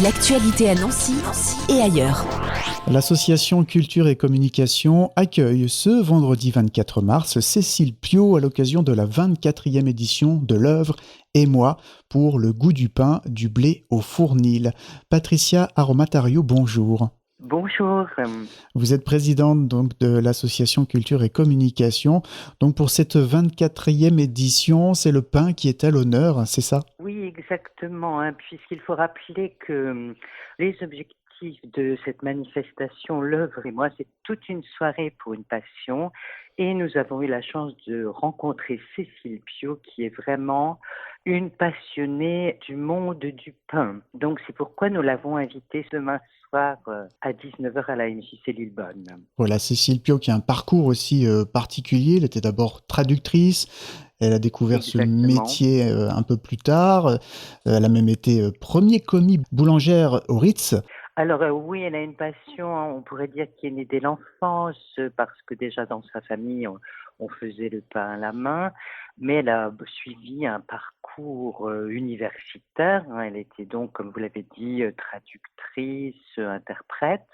L'actualité à Nancy et ailleurs. L'association Culture et Communication accueille ce vendredi 24 mars Cécile Piot à l'occasion de la 24e édition de l'œuvre « Et moi » pour le goût du pain, du blé au fournil. Patricia Aromatario, bonjour. Bonjour. Vous êtes présidente donc de l'association Culture et Communication. Donc pour cette 24e édition, c'est le pain qui est à l'honneur, c'est ça? Oui, exactement, puisqu'il faut rappeler que les objectifs de cette manifestation, l'œuvre et moi, c'est toute une soirée pour une passion. Et nous avons eu la chance de rencontrer Cécile Piot, qui est vraiment une passionnée du monde du pain. Donc c'est pourquoi nous l'avons invitée demain soir à 19h à la MJC Lillebonne. Voilà, Cécile Piot qui a un parcours aussi particulier. Elle était d'abord traductrice. Elle a découvert ce métier un peu plus tard. Elle a même été premier commis boulangère au Ritz. Alors oui, elle a une passion, on pourrait dire, qui est née dès l'enfance, parce que déjà dans sa famille, on faisait le pain à la main, mais elle a suivi un parcours universitaire. Elle était donc, comme vous l'avez dit, traductrice, interprète.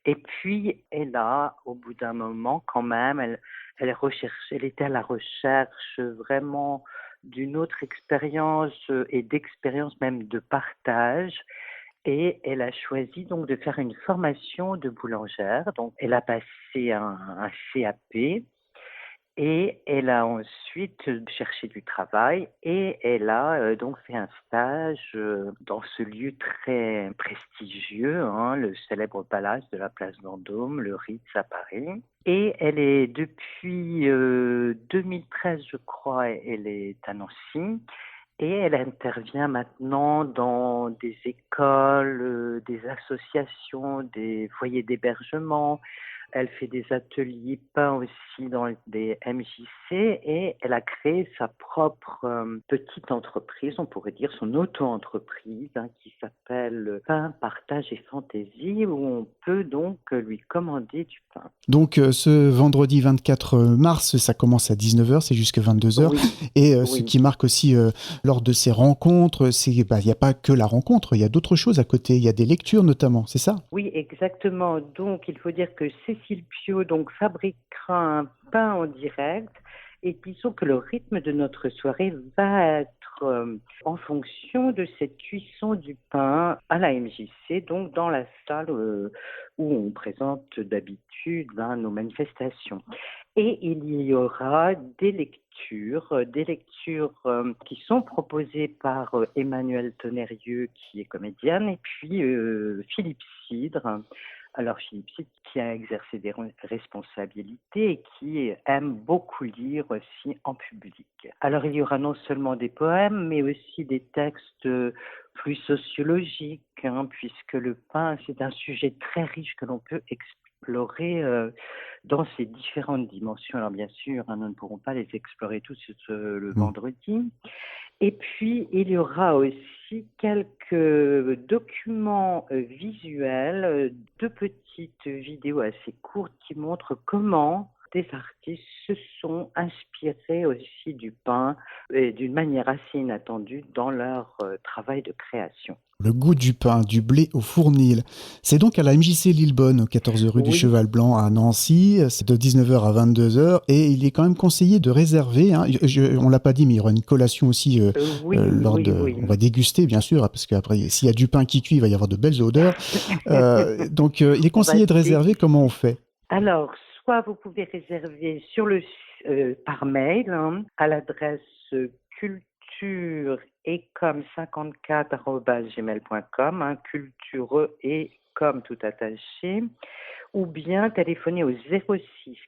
Et puis, elle a, au bout d'un moment, quand même, elle était à la recherche vraiment d'une autre expérience et d'expérience même de partage. Et elle a choisi donc de faire une formation de boulangère. Donc, elle a passé un CAP et elle a ensuite cherché du travail et elle a donc fait un stage dans ce lieu très prestigieux, le célèbre palace de la place Vendôme, le Ritz à Paris. Et elle est depuis 2013, je crois, elle est à Nancy. Et elle intervient maintenant dans des écoles, des associations, des foyers d'hébergement. Elle fait des ateliers pain aussi dans des MJC et elle a créé sa propre petite entreprise, on pourrait dire son auto-entreprise, qui s'appelle Pain, Partage et Fantaisie, où on peut donc lui commander du pain. Donc ce vendredi 24 mars, ça commence à 19h, c'est jusqu'à 22h. Oui, et oui. Ce qui marque aussi lors de ces rencontres, c'est il n'y a pas que la rencontre, il y a d'autres choses à côté, il y a des lectures notamment, c'est ça? Oui, exactement. Donc il faut dire que Cécile Piot fabriquera un pain en direct et disons que le rythme de notre soirée va être en fonction de cette cuisson du pain à la MJC, donc dans la salle où on présente d'habitude nos manifestations. Et il y aura des lectures qui sont proposées par Emmanuelle Tonnerrieux, qui est comédienne, et puis Philippe Cidre. Alors Philippe Cidre qui a exercé des responsabilités et qui aime beaucoup lire aussi en public. Alors il y aura non seulement des poèmes, mais aussi des textes plus sociologiques, puisque le pain, c'est un sujet très riche que l'on peut explorer dans ses différentes dimensions. Alors bien sûr, nous ne pourrons pas les explorer tous le vendredi. Et puis, il y aura aussi quelques documents visuels, deux petites vidéos assez courtes qui montrent comment des artistes se sont inspirés aussi du pain et d'une manière assez inattendue dans leur travail de création. Le goût du pain, du blé au fournil. C'est donc à la MJC Lillebonne, 14 rue du Cheval Blanc à Nancy. C'est de 19h à 22h et il est quand même conseillé de réserver. On l'a pas dit, mais il y aura une collation aussi On va déguster, bien sûr, parce qu'après, s'il y a du pain qui cuit, il va y avoir de belles odeurs. Donc, il est conseillé de réserver. Comment on fait? Alors, soit vous pouvez réserver par mail à l'adresse cultureecom54@gmail.com, culture et comme tout attaché, ou bien téléphoner au 06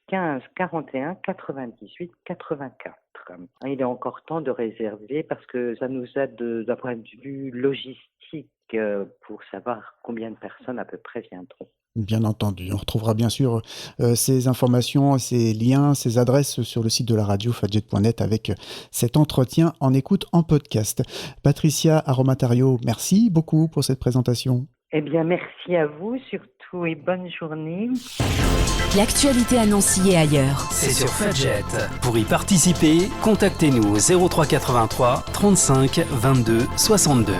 15 41 98 84. Il est encore temps de réserver parce que ça nous aide d'un point de vue logistique pour savoir combien de personnes à peu près viendront. Bien entendu. On retrouvera bien sûr ces informations, ces liens, ces adresses sur le site de la radio fadjet.net avec cet entretien en écoute en podcast. Patricia Aromatario, merci beaucoup pour cette présentation. Eh bien, merci à vous surtout et bonne journée. L'actualité à Nancy et ailleurs. C'est sur Fadjet. Pour y participer, contactez-nous au 03 83 35 22 62.